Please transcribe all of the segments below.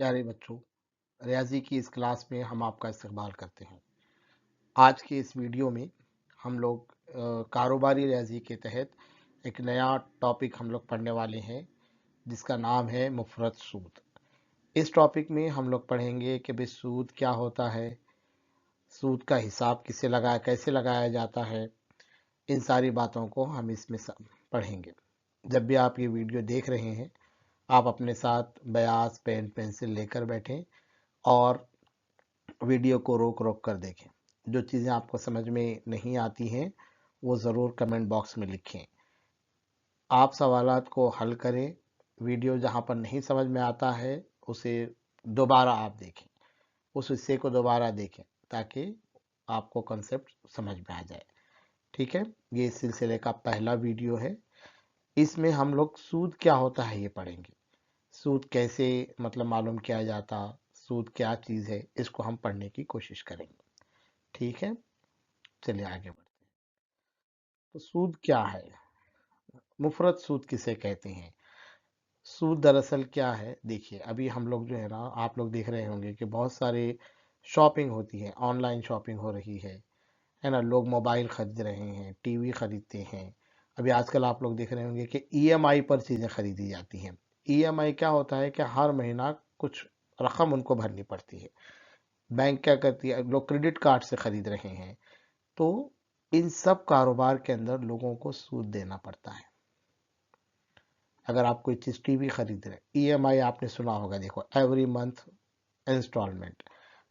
प्यारे बच्चों, रियाजी की इस क्लास में हम आपका इस्तकबाल करते हैं। आज के इस वीडियो में हम लोग कारोबारी रियाजी के तहत एक नया टॉपिक हम लोग पढ़ने वाले हैं, जिसका नाम है मुफरत सूद। इस टॉपिक में हम लोग पढ़ेंगे कि भाई सूद क्या होता है, सूद का हिसाब कैसे लगाया जाता है। इन सारी बातों को हम इसमें पढ़ेंगे। जब भी आप ये वीडियो देख रहे हैं, आप अपने साथ बयास पेन पेंसिल लेकर बैठें और वीडियो को रोक रोक कर देखें। जो चीज़ें आपको समझ में नहीं आती हैं वो ज़रूर कमेंट बॉक्स में लिखें। आप सवालात को हल करें। वीडियो जहाँ पर नहीं समझ में आता है उसे दोबारा आप देखें, उस हिस्से को दोबारा देखें ताकि आपको कंसेप्ट समझ में आ जाए। ठीक है, ये इस सिलसिले का पहला वीडियो है। इसमें हम लोग सूद क्या होता है ये पढ़ेंगे। सूद कैसे मालूम किया जाता, सूद क्या चीज़ है, इसको हम पढ़ने की कोशिश करेंगे। ठीक है, चलिए आगे बढ़ते हैं। तो सूद क्या है, मुफरत सूद किसे कहते हैं। सूद दरअसल क्या है, देखिए अभी हम लोग जो है ना, आप लोग देख रहे होंगे कि बहुत सारे शॉपिंग होती है, ऑनलाइन शॉपिंग हो रही है ना। लोग मोबाइल खरीद रहे हैं, टीवी खरीदते हैं। अभी आजकल आप लोग देख रहे होंगे कि ईएमआई पर चीज़ें खरीदी जाती हैं। ईएमआई क्या होता है कि हर महीना कुछ रकम उनको भरनी पड़ती है। बैंक क्या करती है, लोग क्रेडिट कार्ड से खरीद रहे हैं, तो इन सब कारोबार के अंदर लोगों को सूद देना पड़ता है। अगर आप कोई चीज़ टीवी खरीद रहे, ईएमआई आपने सुना होगा, देखो एवरी मंथ इंस्टॉलमेंट,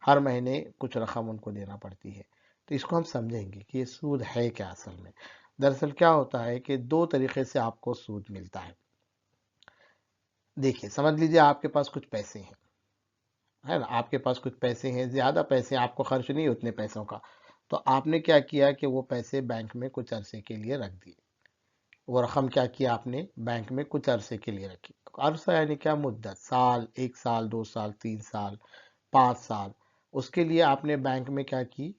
हर महीने कुछ रकम उनको देना पड़ती है। तो इसको हम समझेंगे कि ये सूद है क्या असल में। दरअसल क्या होता है कि दो तरीके से आपको सूद मिलता है। देखिए समझ लीजिए आपके पास कुछ पैसे हैं, है ना, आपके पास कुछ पैसे हैं, ज़्यादा पैसे, आपको खर्च नहीं उतने पैसों का। तो आपने क्या किया कि वो पैसे बैंक में कुछ अरसे के लिए रख दिए। वो रकम क्या किया आपने, बैंक में कुछ अरसे के लिए रखी। अरसा यानी क्या, मुद्दत, साल, 1 साल, 2 साल, 3 साल, 5 साल। उसके लिए आपने बैंक में क्या की,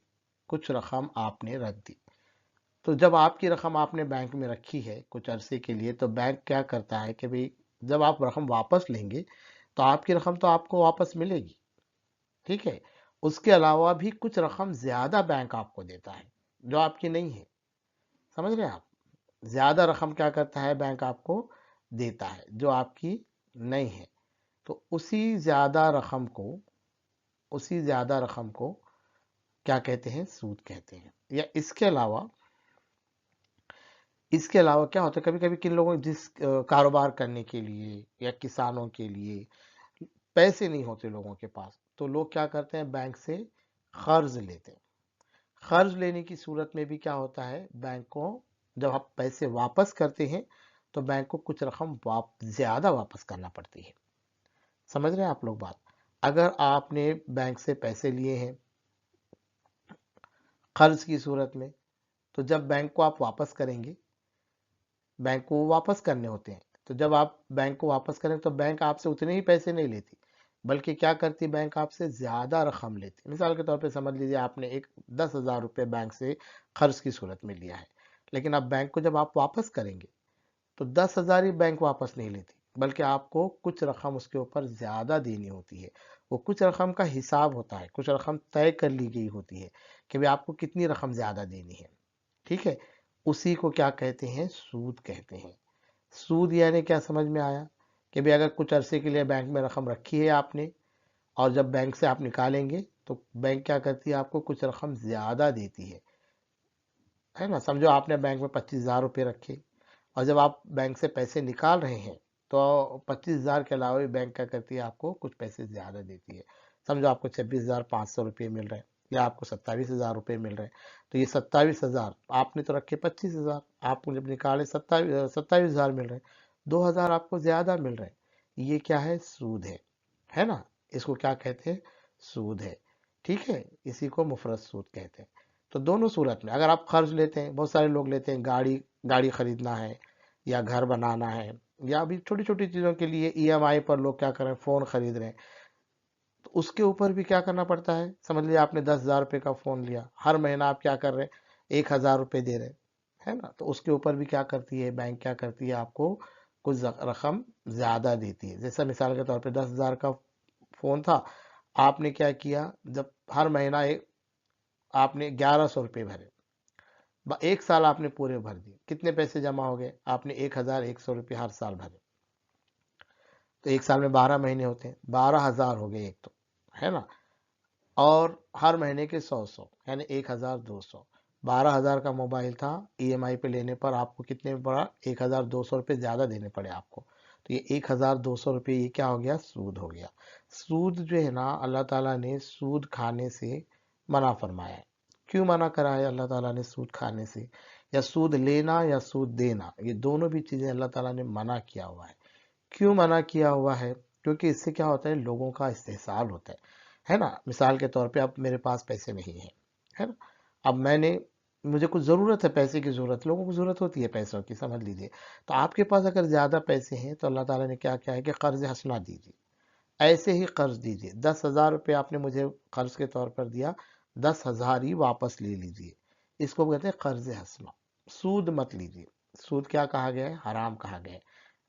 कुछ रकम आपने रख दी। तो जब आपकी रकम आपने बैंक में रखी है कुछ अरसे के लिए, तो बैंक क्या करता है कि भाई जब आप रकम वापस लेंगे तो आपकी रकम तो आपको वापस मिलेगी, ठीक है। उसके अलावा भी कुछ रकम ज़्यादा बैंक आपको देता है जो आपकी नहीं है। समझ रहे हैं आप, ज़्यादा रकम क्या करता है, बैंक आपको देता है जो आपकी नहीं है। तो उसी ज़्यादा रकम को क्या कहते हैं, सूद कहते हैं। या इसके अलावा क्या होता है, कभी कभी किन लोगों, जिस कारोबार करने के लिए या किसानों के लिए पैसे नहीं होते लोगों के पास, तो लोग क्या करते हैं, बैंक से कर्ज लेते हैं। कर्ज लेने की सूरत में भी क्या होता है, बैंक को जब आप पैसे वापस करते हैं तो बैंक को कुछ रकम ज़्यादा वापस करना पड़ती है। समझ रहे हैं आप लोग बात। अगर आपने बैंक से पैसे लिए हैं कर्ज की सूरत में, तो जब बैंक को आप वापस करेंगे, बैंक को वो वापस करने होते हैं, तो जब आप बैंक को वापस करें तो बैंक आपसे उतने ही पैसे नहीं लेती, बल्कि क्या करती, बैंक आपसे ज़्यादा रकम लेती। मिसाल के तौर पे समझ लीजिए आपने एक 10,000 रुपये बैंक से कर्ज की सूरत में लिया है, लेकिन अब बैंक को जब आप वापस करेंगे तो 10,000 ही बैंक वापस नहीं लेती, बल्कि आपको कुछ रकम उसके ऊपर ज़्यादा देनी होती है। वो कुछ रकम का हिसाब होता है, कुछ रकम तय कर ली गई होती है कि भाई आपको कितनी रकम ज़्यादा देनी है, ठीक है। उसी को क्या कहते हैं, सूद कहते हैं। सूद यानी क्या, समझ में आया कि भाई अगर कुछ अरसे के लिए बैंक में रकम रखी है आपने, और जब बैंक से आप निकालेंगे तो बैंक क्या करती है, आपको कुछ रकम ज़्यादा देती है ना। समझो आपने बैंक में 25,000 रुपये रखे, और जब आप बैंक से पैसे निकाल रहे हैं तो 25,000 के अलावा भी बैंक क्या करती है, आपको कुछ पैसे ज़्यादा देती है। समझो आपको 26,500 रुपये मिल रहे हैं, या आपको 27,000 रुपये मिल रहे हैं। तो ये 27,000 आपने तो रखे 25,000, आपको जब निकाले 27,000 मिल रहे हैं, 2,000 आपको ज़्यादा मिल रहे हैं। ये क्या है, सूद है ना। इसको क्या कहते हैं, सूद है, ठीक है। इसी को मुफरत सूद कहते हैं। तो दोनों सूरत में, अगर आप कर्ज लेते हैं, बहुत सारे लोग लेते हैं, गाड़ी गाड़ी खरीदना है या घर बनाना है, या अभी छोटी छोटी चीज़ों के लिए ईएमआई पर लोग क्या कर रहे हैं, फ़ोन खरीद रहे हैं, तो उसके ऊपर भी क्या करना पड़ता है। समझ लीजिए आपने 10,000 रुपये का फ़ोन लिया, हर महीना आप क्या कर रहे हैं, 1,000 रुपये दे रहे हैं, है ना। तो उसके ऊपर भी क्या करती है, बैंक क्या करती है, आपको कुछ रकम ज़्यादा देती है। जैसा मिसाल के तौर पे 10,000 का फ़ोन था, आपने क्या किया, जब हर महीना आपने 1100 रुपये भरे, 1 साल आपने पूरे भर दिए, कितने पैसे जमा हो गए, आपने 1100 रुपये हर साल भरे, तो 1 साल में 12 महीने होते हैं, 12,000 हो गए एक, तो है ना। और हर महीने के 100 यानी 1,200, 12,000 का मोबाइल था, ईएमआई पे लेने पर आपको कितने में पड़ा, 1,200 रुपये ज़्यादा देने पड़े आपको। तो ये 1,200 रुपये ये क्या हो गया, सूद हो गया। सूद जो है ना, अल्लाह ताला ने सूद खाने से मना फरमाया है। क्यों मना करा है अल्लाह ताला ने सूद खाने से, या सूद लेना या सूद देना, ये दोनों भी चीज़ें अल्लाह ताला ने मना किया हुआ है। क्यों मना किया हुआ है, क्योंकि इससे क्या होता है, लोगों का इस्तेहसाल होता है ना। मिसाल के तौर पे अब मेरे पास पैसे नहीं है ना, अब मुझे कुछ ज़रूरत है, पैसे की ज़रूरत, लोगों को ज़रूरत होती है पैसों की, समझ लीजिए। तो आपके पास अगर ज़्यादा पैसे हैं तो अल्लाह ताला ने क्या किया है कि कर्ज हसना दीजिए, ऐसे ही कर्ज दीजिए। 10,000 रुपये आपने मुझे कर्ज के तौर पर दिया, 10,000 ही वापस ले लीजिए, इसको कहते हैं कर्ज हसना। सूद मत लीजिए, सूद क्या कहा गया है, हराम कहा गया है।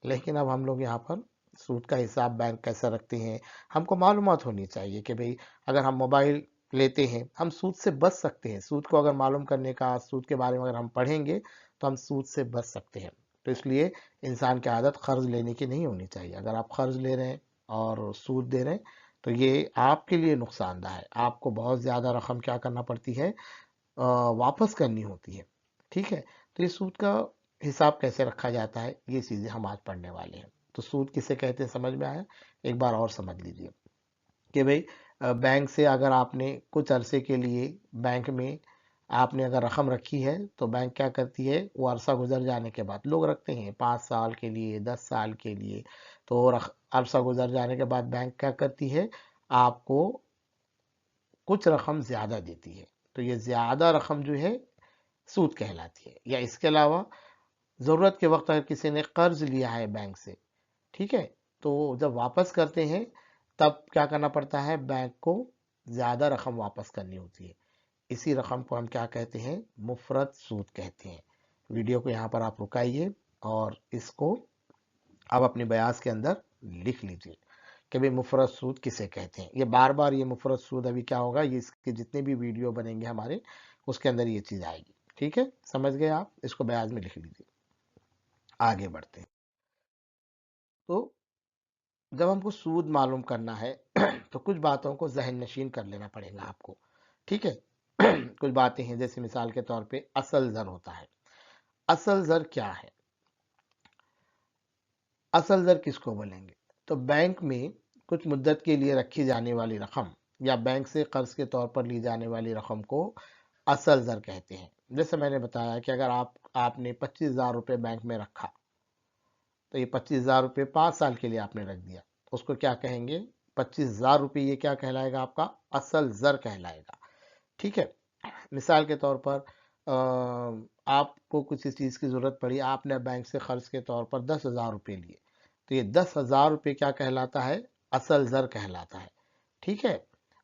लेकिन अब हम लोग यहाँ पर सूद का हिसाब बैंक कैसे रखते हैं, हमको मालूमात होनी चाहिए कि भाई अगर हम मोबाइल लेते हैं, हम सूद से बच सकते हैं। सूद को अगर मालूम करने का, सूद के बारे में अगर हम पढ़ेंगे तो हम सूद से बच सकते हैं। तो इसलिए इंसान की आदत कर्ज लेने की नहीं होनी चाहिए। अगर आप कर्ज ले रहे हैं और सूद दे रहे हैं तो ये आपके लिए नुकसानदायक है। आपको बहुत ज़्यादा रकम क्या करना पड़ती है, वापस करनी होती है। ठीक है, तो ये सूद का हिसाब कैसे रखा जाता है, ये चीज़ें हम आज पढ़ने वाले हैं। तो सूद किसे कहते हैं समझ में आया, एक बार और समझ लीजिए कि भाई बैंक से अगर आपने कुछ अरसे के लिए बैंक में आपने अगर रकम रखी है, तो बैंक क्या करती है, वो अरसा गुजर जाने के बाद, लोग रखते हैं 5 साल के लिए, 10 साल के लिए, तो अरसा गुजर जाने के बाद बैंक क्या करती है, आपको कुछ रकम ज़्यादा देती है। तो ये ज़्यादा रकम जो है सूद कहलाती है। या इसके अलावा ज़रूरत के वक्त अगर किसी ने कर्ज लिया है बैंक से, ठीक है, तो जब वापस करते हैं तब क्या करना पड़ता है, बैंक को ज़्यादा रकम वापस करनी होती है। इसी रकम को हम क्या कहते हैं, मुफरत सूद कहते हैं। वीडियो को यहाँ पर आप रुकाइए और इसको आप अपने बयास के अंदर लिख लीजिए कि भाई मुफरत सूद किसे कहते हैं। ये बार बार ये मुफरत सूद अभी क्या होगा, ये इसके जितने भी वीडियो बनेंगे हमारे, उसके अंदर ये चीज़ आएगी। ठीक है, समझ गए आप, इसको बयास में लिख लीजिए। आगे बढ़ते हैं। तो जब हमको सूद मालूम करना है तो कुछ बातों को जहन नशीन कर लेना पड़ेगा आपको। ठीक है कुछ बातें हैं, जैसे मिसाल के तौर पे असल जर होता है। असल जर क्या है, असल जर किसको बोलेंगे, तो बैंक में कुछ मुद्दत के लिए रखी जाने वाली रकम या बैंक से कर्ज के तौर पर ली जाने वाली रकम को असल जर कहते हैं। जैसे मैंने बताया कि अगर आपने 25,000 रुपये बैंक में रखा, तो ये 25,000 रुपये 5 साल के लिए आपने रख दिया, उसको क्या कहेंगे, 25,000 रुपये ये क्या कहलाएगा, आपका असल जर कहलाएगा। ठीक है, मिसाल के तौर पर आपको कुछ इस चीज़ की ज़रूरत पड़ी, आपने बैंक से कर्ज के तौर पर 10,000 रुपये लिए, तो ये 10,000 रुपये क्या कहलाता है, असल ज़र कहलाता है। ठीक है,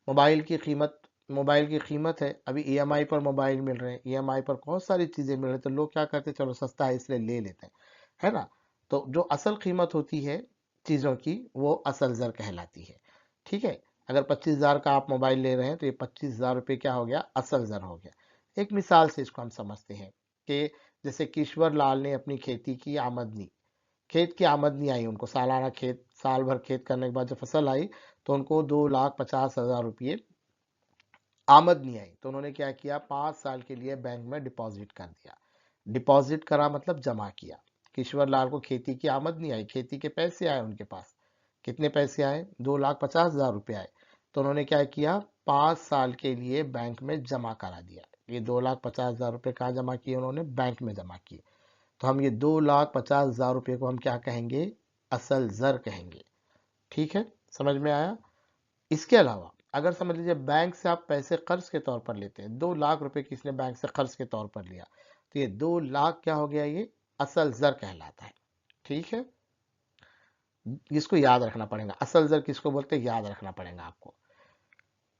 मोबाइल की कीमत, मोबाइल की कीमत है, अभी ईएमआई पर मोबाइल मिल रहे हैं, ईएमआई पर बहुत सारी चीज़ें मिल रही हैं, तो लोग क्या करते हैं, चलो सस्ता है इसलिए ले लेते हैं, है ना। तो जो असल कीमत होती है चीज़ों की, वो असल ज़र कहलाती है। ठीक है, अगर 25,000 का आप मोबाइल ले रहे हैं तो ये 25,000 रुपये क्या हो गया, असल ज़र हो गया। एक मिसाल से इसको हम समझते हैं कि जैसे किश्वर लाल ने अपनी खेती की आमदनी, खेत की आमदनी आई उनको, सालाना खेत, साल भर खेत करने के बाद जब फसल आई तो उनको 2,50,000 रुपये आमदनी आई, तो उन्होंने क्या किया, 5 साल के लिए बैंक में डिपॉजिट कर दिया। डिपॉजिट करा मतलब जमा किया। किश्वर लाल को खेती की आमदनी आई, खेती के पैसे आए उनके पास, कितने पैसे आए, 2,50,000 रुपये आए, तो उन्होंने क्या किया, 5 साल के लिए बैंक में जमा करा दिया। ये 2,50,000 रुपये कहाँ जमा किए, उन्होंने बैंक में जमा किए। तो हम ये 2,50,000 रुपये को हम क्या कहेंगे, असल जर कहेंगे। ठीक है, समझ में आया। इसके अलावा अगर समझ लीजिए बैंक से आप पैसे कर्ज के तौर पर लेते हैं, 2 लाख रुपए किसने बैंक से कर्ज के तौर पर लिया, तो ये 2 लाख क्या हो गया, ये असल जर कहलाता है। ठीक है, इसको याद रखना पड़ेगा, असल जर किसको बोलते हैं, याद रखना पड़ेगा आपको।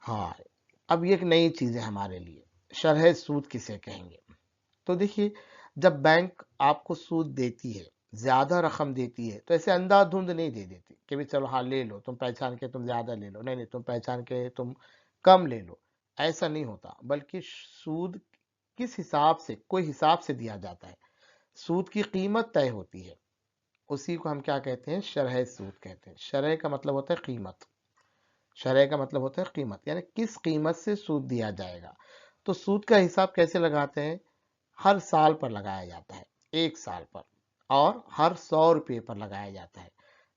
हाँ, अब ये एक नई चीज है हमारे लिए, शरह सूद किसे कहेंगे। तो देखिए, जब बैंक आपको सूद देती है, ज्यादा रकम देती है तो ऐसे अंधाधुंध नहीं दे देती कि भी चलो हाँ ले लो, तुम पहचान के तुम ज्यादा ले लो, नहीं नहीं तुम पहचान के तुम कम ले लो, ऐसा नहीं होता। बल्कि सूद किस हिसाब से, कोई हिसाब से दिया जाता है। सूद की कीमत तय होती है, उसी को हम क्या कहते हैं, शरह सूद कहते हैं। शरह का मतलब होता है कीमत, शरह का मतलब होता है कीमत, यानी किस कीमत से सूद दिया जाएगा। तो सूद का हिसाब कैसे लगाते हैं, हर साल पर लगाया जाता है, एक साल पर, और हर 100 रुपये पर लगाया जाता है।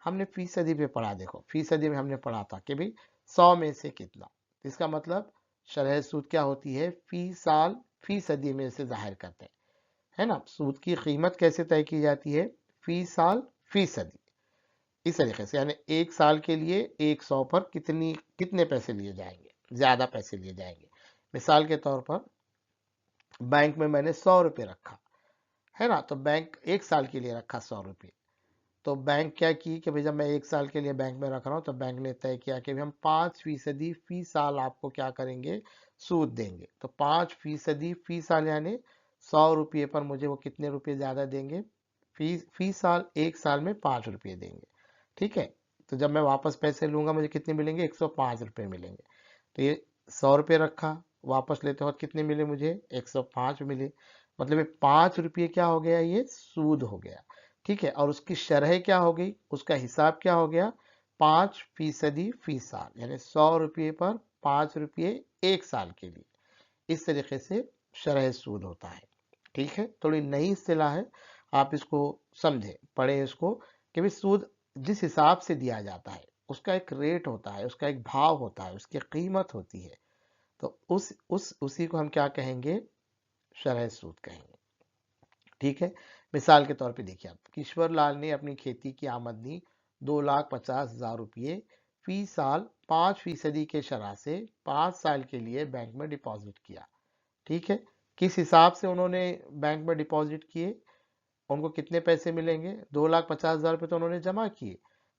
हमने फीसदी पे पढ़ा, देखो फीसदी में हमने पढ़ा था कि भाई 100 में से कितना, इसका मतलब शरह सूद क्या होती है, फी साल फीसदी में से जाहिर करते हैं, है ना। सूद की कीमत कैसे तय की जाती है, फी साल फीसदी, इस तरीके से, यानी एक साल के लिए 100 पर कितने पैसे लिए जाएंगे, ज्यादा पैसे लिए जाएंगे। मिसाल के तौर पर बैंक में मैंने 100 रुपये रखा, है ना, तो बैंक एक साल के लिए रखा 100 रुपये। तो बैंक क्या की कि भाई जब मैं एक साल के लिए बैंक में रख रहा हूँ तो बैंक ने तय किया कि भाई हम 5% फी साल आपको क्या करेंगे, सूद देंगे। तो 5% फी साल, यानी 100 रुपये पर मुझे वो कितने रुपये ज्यादा देंगे, फी साल एक साल में 5 रुपये देंगे। ठीक है, तो जब मैं वापस पैसे लूंगा मुझे कितने मिलेंगे, 105 रुपये मिलेंगे। तो ये 100 रुपये रखा, वापस लेते वक्त कितने मिले मुझे, 105 मिले। मतलब ये 5 रुपये क्या हो गया, ये सूद हो गया। ठीक है, और उसकी शरह क्या हो गई, उसका हिसाब क्या हो गया, 5% फी साल, यानी 100 रुपये पर 5 रुपये एक साल के लिए। इस तरीके से शरह सूद होता है। ठीक है, थोड़ी नई इस्तिलाह है, आप इसको समझे, पढ़े इसको, कि भी सूद जिस हिसाब से दिया जाता है उसका एक रेट होता है, उसका एक भाव होता है, उसकी कीमत होती है। तो उसी को हम क्या कहेंगे, शरह सूद कहेंगे। ठीक है, मिसाल के तौर पे देखिए आप, किश्वर लाल ने अपनी खेती की आमदनी 2,50,000 रुपये फी साल 5% के शरह से 5 साल के लिए बैंक में डिपॉजिट किया। ठीक है, किस हिसाब से उन्होंने बैंक में डिपॉजिट किए, उनको कितने पैसे मिलेंगे, 2,50,000 रुपये तो उन्होंने जमा किए,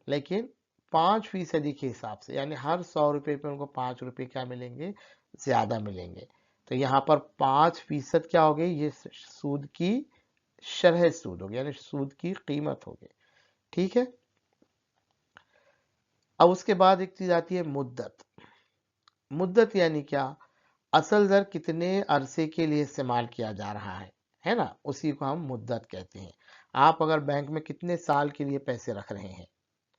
लेकिन 5% के हिसाब से, यानी हर 100 रुपये पे उनको 5 रुपये क्या मिलेंगे, ज्यादा मिलेंगे। तो यहाँ पर 5% क्या हो गई, ये सूद की शरह सूद हो गया, यानी सूद की कीमत हो गई। ठीक है, अब उसके बाद एक चीज आती है मुद्दत। मुद्दत यानी क्या, असल दर कितने अरसे के लिए इस्तेमाल किया जा रहा है ना, उसी को हम मुद्दत कहते हैं। आप अगर बैंक में कितने साल के लिए पैसे रख रहे हैं,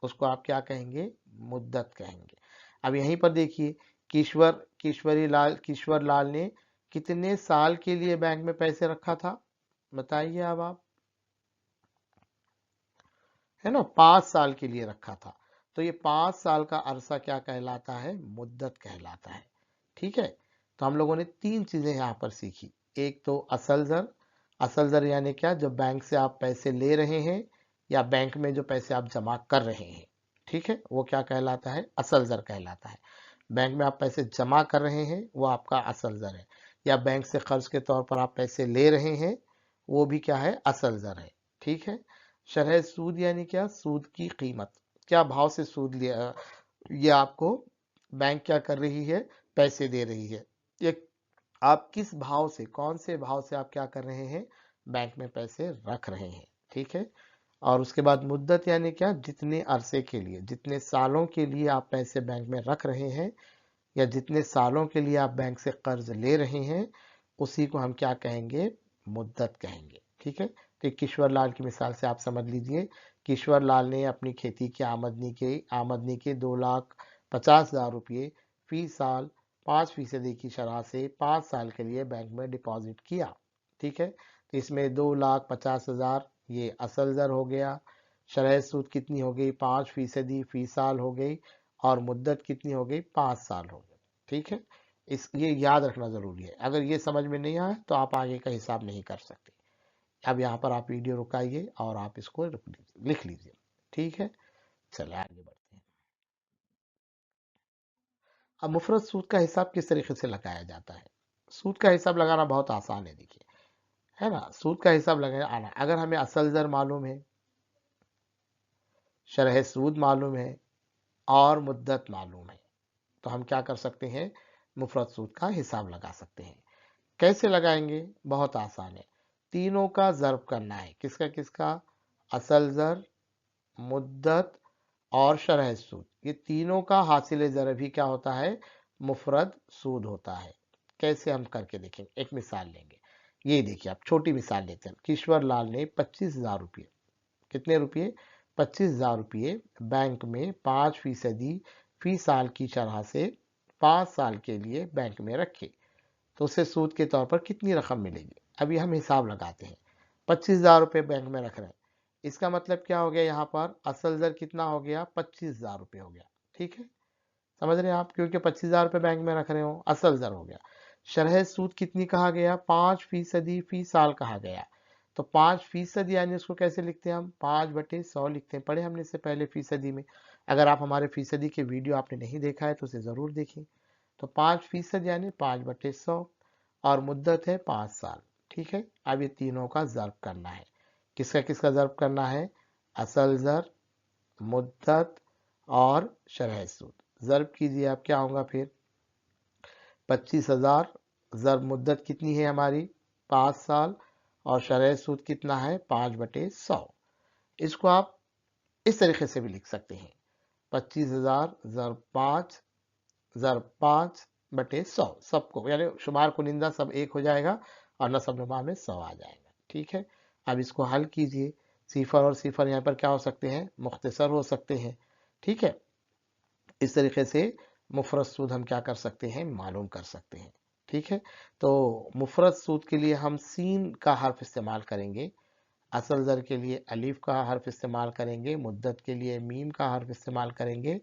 उसको आप क्या कहेंगे, मुद्दत कहेंगे। अब यहीं पर देखिए, किश्वर लाल ने कितने साल के लिए बैंक में पैसे रखा था, बताइए अब आप, है ना, 5 साल के लिए रखा था। तो ये 5 साल का अरसा क्या कहलाता है, मुद्दत कहलाता है। ठीक है, तो हम लोगों ने 3 चीजें यहाँ पर सीखी। एक तो असल दर, असल दर यानी क्या, जब बैंक से आप पैसे ले रहे हैं या बैंक में जो पैसे आप जमा कर रहे हैं, ठीक है, वो क्या कहलाता है, असल दर कहलाता है। बैंक में आप पैसे जमा कर रहे हैं वो आपका असल दर है, या बैंक से कर्ज के तौर पर आप पैसे ले रहे हैं, वो भी क्या है, असल दर है। ठीक है, शरह सूद यानी क्या, सूद की कीमत, क्या भाव से सूद लिया, ये आपको बैंक क्या कर रही है, पैसे दे रही है, ये आप किस भाव से, कौन से भाव से आप क्या कर रहे हैं, बैंक में पैसे रख रहे हैं। ठीक है, और उसके बाद मुद्दत यानी क्या, जितने अरसे के लिए, जितने सालों के लिए आप पैसे बैंक में रख रहे हैं, या जितने सालों के लिए आप बैंक से कर्ज ले रहे हैं, उसी को हम क्या कहेंगे, मुद्दत कहेंगे। ठीक है, तो किश्वर लाल की मिसाल से आप समझ लीजिए, किश्वर लाल ने अपनी खेती की आमदनी के 2,50,000 रुपये फी साल 5% की शरह से 5 साल के लिए बैंक में डिपॉजिट किया। ठीक है, तो इसमें 2,50,000 ये असल दर हो गया, शरह सूद कितनी हो गई, 5% फी साल हो गई, और मुद्दत कितनी हो गई, 5 साल हो गई। ठीक है, ये याद रखना जरूरी है, अगर ये समझ में नहीं आया तो आप आगे का हिसाब नहीं कर सकते। अब यहाँ पर आप वीडियो रुकाइए और आप इसको लिख लीजिए। ठीक है, चलिए आगे बढ़ते हैं। अब मुफरत सूद का हिसाब किस तरीके से लगाया जाता है। सूद का हिसाब लगाना बहुत आसान है, देखिए, है ना, सूद का हिसाब लगाना आना, अगर हमें असल दर मालूम है, शरह सूद मालूम है, और मुद्दत मालूम है, तो हम क्या कर सकते हैं, मुफरत सूद का हिसाब लगा सकते हैं। कैसे लगाएंगे, बहुत आसान है, तीनों का ज़र्ब करना है, किसका किसका, असल ज़र, मुद्दत और शरह सूद, ये तीनों का हासिल ज़र भी क्या होता है? मुफरद सूद होता है। कैसे हम करके देखेंगे, एक मिसाल लेंगे। ये देखिए, आप छोटी मिसाल लेते हैं। किश्वर लाल ने 25,000 रुपये, कितने रुपये? 25,000 रुपये बैंक में 5% फी साल की शरह से 5 साल के लिए बैंक में रखे, तो उसे सूद के तौर पर कितनी रकम मिलेगी? अभी हम हिसाब लगाते हैं। 25,000 रुपये बैंक में रख रहे हैं, इसका मतलब क्या हो गया? यहाँ पर असल दर कितना हो गया? 25,000 रुपये हो गया। ठीक है, समझ रहे हैं आप? क्योंकि 25,000 रुपये बैंक में रख रहे हो, असल दर हो गया। शरह सूद कितनी कहा गया? 5% फी साल कहा गया। तो 5% यानी उसको कैसे लिखते हैं हम? 5/100 लिखते हैं। पढ़े हमने इससे पहले फीसदी में। अगर आप हमारे फीसदी के वीडियो आपने नहीं देखा है तो उसे जरूर देखें। तो 5% यानी 5/100 और मुद्दत है 5 साल। ठीक है, अब ये तीनों का ज़र्ब करना है। किसका किसका ज़र्ब करना है? असल ज़र, मुद्दत और शरह सूद। ज़र्ब कीजिए आप, क्या होगा फिर? 25,000 ज़र्ब मुद्दत कितनी है हमारी? 5 साल, और शरह सूद कितना है? 5/100। इसको आप इस तरीके से भी लिख सकते हैं, 25,000 ज़र्ब 5 ज़र्ब 5/100, सबको यानी शुमार कुनिंदा सब एक हो जाएगा और नसब नुमा में 100 आ जाएगा। ठीक है, अब इसको हल कीजिए। सिफर और सिफर यहाँ पर क्या हो सकते हैं? मुख्तसर हो सकते हैं। ठीक है, इस तरीके से मुफरत सूद हम क्या कर सकते हैं? मालूम कर सकते हैं। ठीक है, तो मुफरत सूद के लिए हम सीन का हर्फ इस्तेमाल करेंगे, असल ज़र के लिए अलीफ का हर्फ इस्तेमाल करेंगे, मुद्दत के लिए मीम का हर्फ इस्तेमाल करेंगे,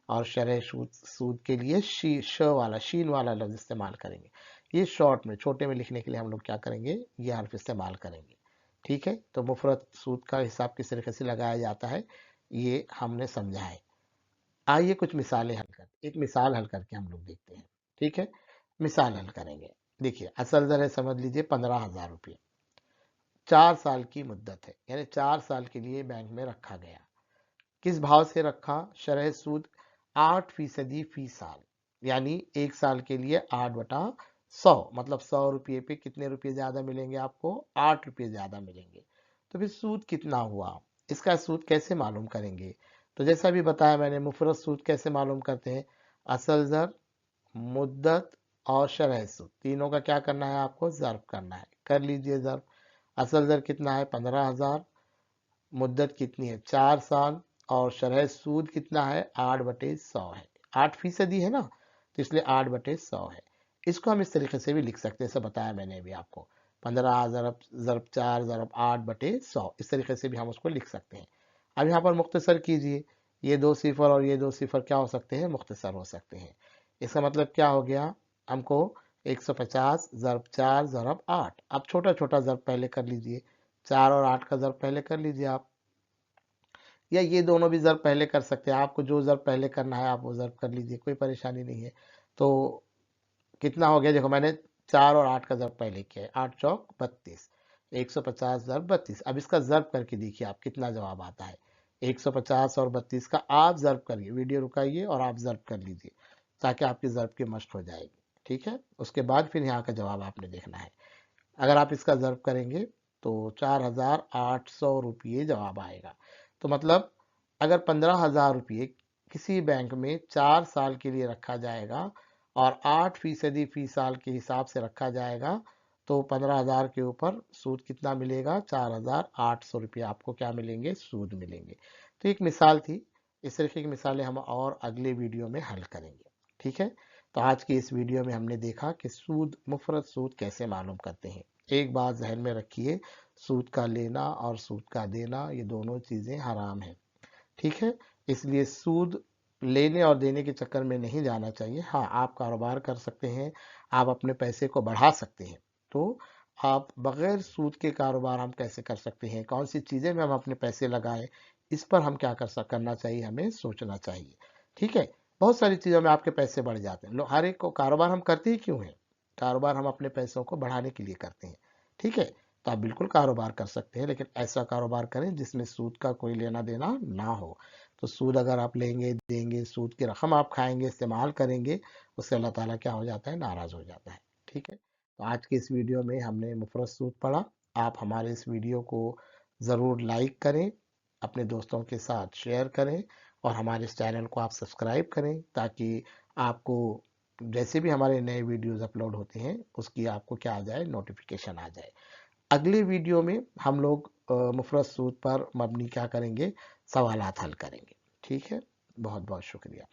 और शरह सूद के लिए शीन वाला लफ्ज़ इस्तेमाल करेंगे। ये शॉर्ट में, छोटे में लिखने के लिए हम लोग क्या करेंगे? ये हर्फ इस्तेमाल करेंगे। ठीक है, तो मुफरत सूद का हिसाब किस तरीके से लगाया जाता है ये हमने समझा है। आइए कुछ मिसालें हल कर, एक मिसाल हल करके हम लोग देखते हैं। ठीक है, मिसाल हल करेंगे। देखिए, असल ज़र है, समझ लीजिए 15,000 रुपये, 4 साल की मुद्दत है, यानी 4 साल के लिए बैंक में रखा गया। किस भाव से रखा? शरह सूद 8% फी साल, यानी 1 साल के लिए 8/100, मतलब 100 रुपये पे कितने रुपये ज्यादा मिलेंगे आपको? 8 रुपये ज्यादा मिलेंगे। तो फिर सूद कितना हुआ? इसका सूद कैसे मालूम करेंगे? तो जैसा भी बताया मैंने, मुफरत सूद कैसे मालूम करते हैं? असल जर, मुद्दत और शरह सूद, तीनों का क्या करना है? आपको ज़र्ब करना है। कर लीजिए ज़र्ब। असल जर कितना है? 15,000, मुद्दत कितनी है? 4 साल, और शरह सूद कितना है? 8/100 है। 8% है ना, तो इसलिए 8/100 है। इसको हम इस तरीके से भी लिख सकते हैं, जैसे बताया मैंने अभी आपको, 15 ज़रब 4 ज़रब 8/100, इस तरीके से भी हम उसको लिख सकते हैं। अब यहाँ पर मुख्तसर कीजिए, ये दो सिफर और ये दो सिफर क्या हो सकते हैं? मुख्तसर हो सकते हैं। इसका मतलब क्या हो गया हमको? 150 ज़रब 4 ज़रब 8। अब छोटा छोटा ज़रब पहले कर लीजिए, 4 और 8 का ज़रब पहले कर लीजिए आप, या ये दोनों भी ज़र्ब पहले कर सकते हैं। आपको जो ज़र्ब पहले करना है आप वो ज़र्ब कर लीजिए, कोई परेशानी नहीं है। तो कितना हो गया? देखो, मैंने 4 और 8 का ज़र्ब पहले किया है, 8 चौक 32, 150 ज़र्ब 32। अब इसका ज़र्ब करके देखिए आप कितना जवाब आता है। 150 और 32 का आप ज़र्ब करिए, वीडियो रुकाइए और आप ज़र्ब कर लीजिए, ताकि आपकी ज़र्ब की मश्क हो जाएगी। ठीक है, उसके बाद फिर यहाँ का जवाब आपने देखना है। अगर आप इसका ज़र्ब करेंगे तो 4,800 रुपये जवाब आएगा। तो मतलब अगर 15,000 रुपये किसी बैंक में 4 साल के लिए रखा जाएगा और 8% फी साल के हिसाब से रखा जाएगा, तो 15,000 के ऊपर सूद कितना मिलेगा? 4,800 रुपये आपको क्या मिलेंगे? सूद मिलेंगे। तो एक मिसाल थी, इस तरीके की मिसालें हम और अगले वीडियो में हल करेंगे। ठीक है, तो आज की इस वीडियो में हमने देखा कि सूद, मुफरत सूद कैसे मालूम करते हैं। एक बात जहन में रखिए, सूद का लेना और सूद का देना ये दोनों चीज़ें हराम हैं। ठीक है, इसलिए सूद लेने और देने के चक्कर में नहीं जाना चाहिए। हाँ, आप कारोबार कर सकते हैं, आप अपने पैसे को बढ़ा सकते हैं। तो आप बगैर सूद के कारोबार हम कैसे कर सकते हैं? कौन सी चीज़ें में हम अपने पैसे लगाएं, इस पर हम क्या करना चाहिए? हमें सोचना चाहिए। ठीक है, बहुत सारी चीज़ों में आपके पैसे बढ़ जाते हैं। हर एक को कारोबार हम करते ही क्यों हैं? कारोबार हम अपने पैसों को बढ़ाने के लिए करते हैं। ठीक है, तो आप बिल्कुल कारोबार कर सकते हैं, लेकिन ऐसा कारोबार करें जिसमें सूद का कोई लेना देना ना हो। तो सूद अगर आप लेंगे, देंगे, सूद की रकम आप खाएंगे, इस्तेमाल करेंगे, उससे अल्लाह ताला क्या हो जाता है? नाराज़ हो जाता है। ठीक है, तो आज के इस वीडियो में हमने मुफरत सूद पढ़ा। आप हमारे इस वीडियो को ज़रूर लाइक करें, अपने दोस्तों के साथ शेयर करें और हमारे इस चैनल को आप सब्सक्राइब करें ताकि आपको जैसे भी हमारे नए वीडियोस अपलोड होते हैं उसकी आपको क्या आ जाए, नोटिफिकेशन आ जाए। अगले वीडियो में हम लोग मुफरत सूद पर मबनी क्या करेंगे, सवालात हल करेंगे। ठीक है, बहुत बहुत शुक्रिया।